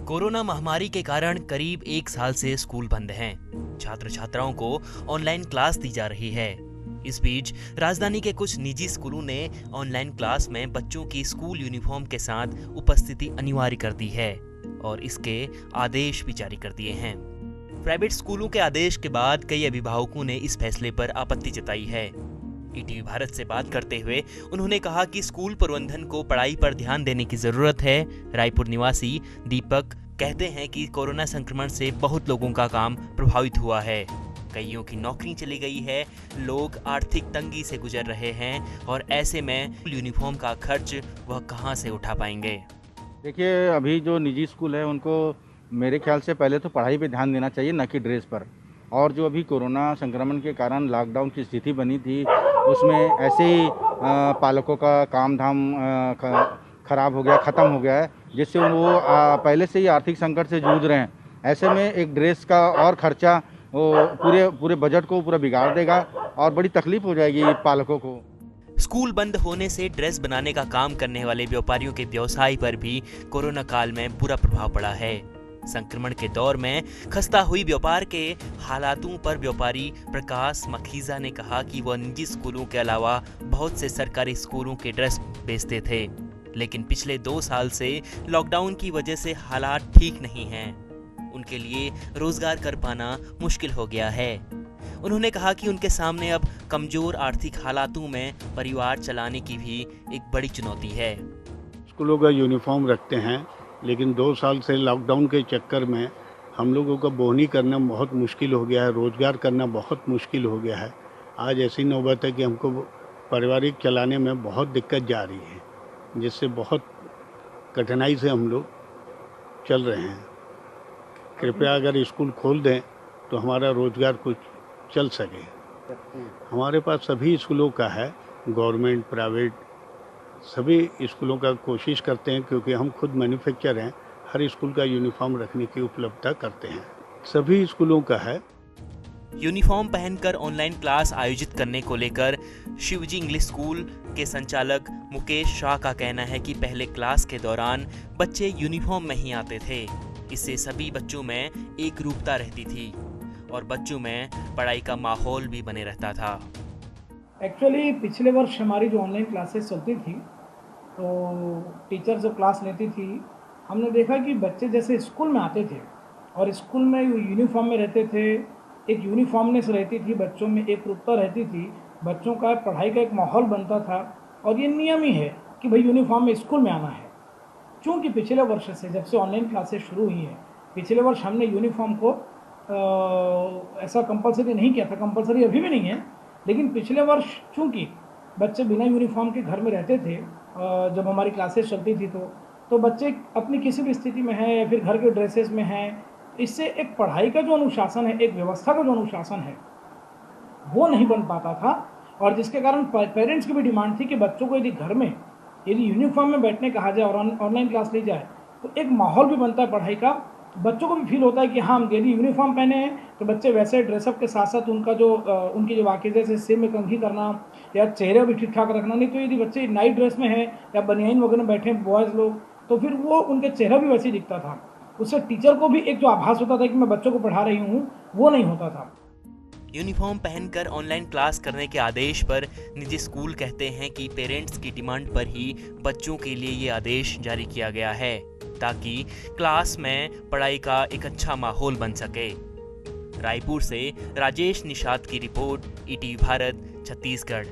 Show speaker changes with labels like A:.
A: Corona महामारी के कारण करीब 1 साल से स्कूल बंद हैं। छात्र छात्राओं को ऑनलाइन क्लास दी जा रही है। इस बीच राजधानी के कुछ निजी स्कूलों ने ऑनलाइन क्लास में बच्चों की स्कूल यूनिफॉर्म के साथ उपस्थिति अनिवार्य कर दी है और इसके आदेश भी जारी कर दिए हैं। प्राइवेट स्कूलों के आदेश के बाद कई अभिभावकों ने इस फैसले पर आपत्ति जताई है। ईटीवी भारत से बात करते हुए उन्होंने कहा कि स्कूल प्रबंधन को पढ़ाई पर ध्यान देने की जरूरत है। रायपुर निवासी दीपक कहते हैं कि कोरोना संक्रमण से बहुत लोगों का काम प्रभावित हुआ है। कईयों की नौकरी चली गई है, लोग आर्थिक तंगी से गुजर रहे हैं और ऐसे में यूनिफॉर्म का खर्च वह कहां से उठा पाएंगे।
B: देखिए, अभी जो निजी स्कूल है उनको मेरे ख्याल से पहले तो पढ़ाई पे ध्यान देना चाहिए, न कि ड्रेस पर। और जो अभी कोरोना संक्रमण के कारण लॉकडाउन की स्थिति बनी थी, उसमें ऐसे ही पालकों का काम धाम खराब हो गया, ख़त्म हो गया है, जिससे वो पहले से ही आर्थिक संकट से जूझ रहे हैं। ऐसे में एक ड्रेस का और खर्चा वो पूरे बजट को पूरा बिगाड़ देगा और बड़ी तकलीफ हो जाएगी पालकों को।
A: स्कूल बंद होने से ड्रेस बनाने का काम करने वाले व्यापारियों के व्यवसाय पर भी कोरोना काल में बुरा प्रभाव पड़ा है। संक्रमण के दौर में खस्ता हुई व्यापार के हालातों पर व्यापारी प्रकाश मखीजा ने कहा कि वह निजी स्कूलों के अलावा बहुत से सरकारी स्कूलों के ड्रेस बेचते थे, लेकिन पिछले 2 साल से लॉकडाउन की वजह से हालात ठीक नहीं हैं। उनके लिए रोजगार कर पाना मुश्किल हो गया है। उन्होंने कहा कि उनके सामने अब कमजोर आर्थिक हालातों में परिवार चलाने की भी एक बड़ी चुनौती है।
C: स्कूलों का यूनिफॉर्म रखते हैं, लेकिन 2 साल से लॉकडाउन के चक्कर में हम लोगों का बोहनी करना बहुत मुश्किल हो गया है, रोज़गार करना बहुत मुश्किल हो गया है। आज ऐसी नौबत है कि हमको पारिवारिक चलाने में बहुत दिक्कत जा रही है, जिससे बहुत कठिनाई से हम लोग चल रहे हैं। कृपया अगर स्कूल खोल दें तो हमारा रोज़गार कुछ चल सके। हमारे पास सभी स्कूलों का है, गवर्नमेंट, प्राइवेट, सभी स्कूलों का कोशिश करते हैं, क्योंकि हम खुद मैन्युफैक्चर हैं। हर स्कूल का यूनिफॉर्म रखने की उपलब्धता करते हैं, सभी स्कूलों का है।
A: यूनिफॉर्म पहनकर ऑनलाइन क्लास आयोजित करने को लेकर शिवजी इंग्लिश स्कूल के संचालक मुकेश शाह का कहना है कि पहले क्लास के दौरान बच्चे यूनिफॉर्म में ही आते थे। इससे सभी बच्चों में एक रूपता रहती थी और बच्चों में पढ़ाई का माहौल भी बने रहता था।
D: एक्चुअली पिछले वर्ष हमारी जो ऑनलाइन क्लासेस चलती थी, तो टीचर जो क्लास लेती थी, हमने देखा कि बच्चे जैसे स्कूल में आते थे और स्कूल में यूनिफॉर्म में रहते थे, एक यूनिफॉर्मनेस रहती थी, बच्चों में एक रूपता रहती थी, बच्चों का पढ़ाई का एक माहौल बनता था। और ये नियम ही है कि भाई यूनिफॉर्म में स्कूल में आना है। चूँकि पिछले वर्ष से जब से ऑनलाइन क्लासेस शुरू हुई हैं, पिछले वर्ष हमने यूनिफॉर्म को ऐसा कंपलसरी नहीं किया था, कंपलसरी अभी भी नहीं है, लेकिन पिछले वर्ष चूँकि बच्चे बिना यूनिफॉर्म के घर में रहते थे, जब हमारी क्लासेस चलती थी तो बच्चे अपनी किसी भी स्थिति में हैं या फिर घर के ड्रेसेस में हैं, इससे एक पढ़ाई का जो अनुशासन है, एक व्यवस्था का जो अनुशासन है, वो नहीं बन पाता था। और जिसके कारण पेरेंट्स की भी डिमांड थी कि बच्चों को यदि यूनिफॉर्म में बैठने कहा जाए और ऑनलाइन क्लास ली जाए तो एक माहौल भी बनता है पढ़ाई का। बच्चों को भी फील होता है कि हाँ, यदि यूनिफॉर्म पहने हैं तो बच्चे वैसे ड्रेसअप के साथ साथ उनकी जो वाक़िदे से सिर में कंघी करना या चेहरा भी ठीक ठाक रखना। नहीं तो यदि बच्चे नाइट ड्रेस में हैं या बनियाइन वगैरह में बैठे बॉयज़ लोग, तो फिर वो उनके चेहरा भी वैसे ही दिखता था। उससे टीचर को भी एक जो आभास होता था कि मैं बच्चों को पढ़ा रही हूँ, वो नहीं होता था।
A: यूनिफॉर्म पहनकर ऑनलाइन क्लास करने के आदेश पर निजी स्कूल कहते हैं कि पेरेंट्स की डिमांड पर ही बच्चों के लिए ये आदेश जारी किया गया है, ताकि क्लास में पढ़ाई का एक अच्छा माहौल बन सके। रायपुर से राजेश निषाद की रिपोर्ट, ईटीवी भारत, छत्तीसगढ़।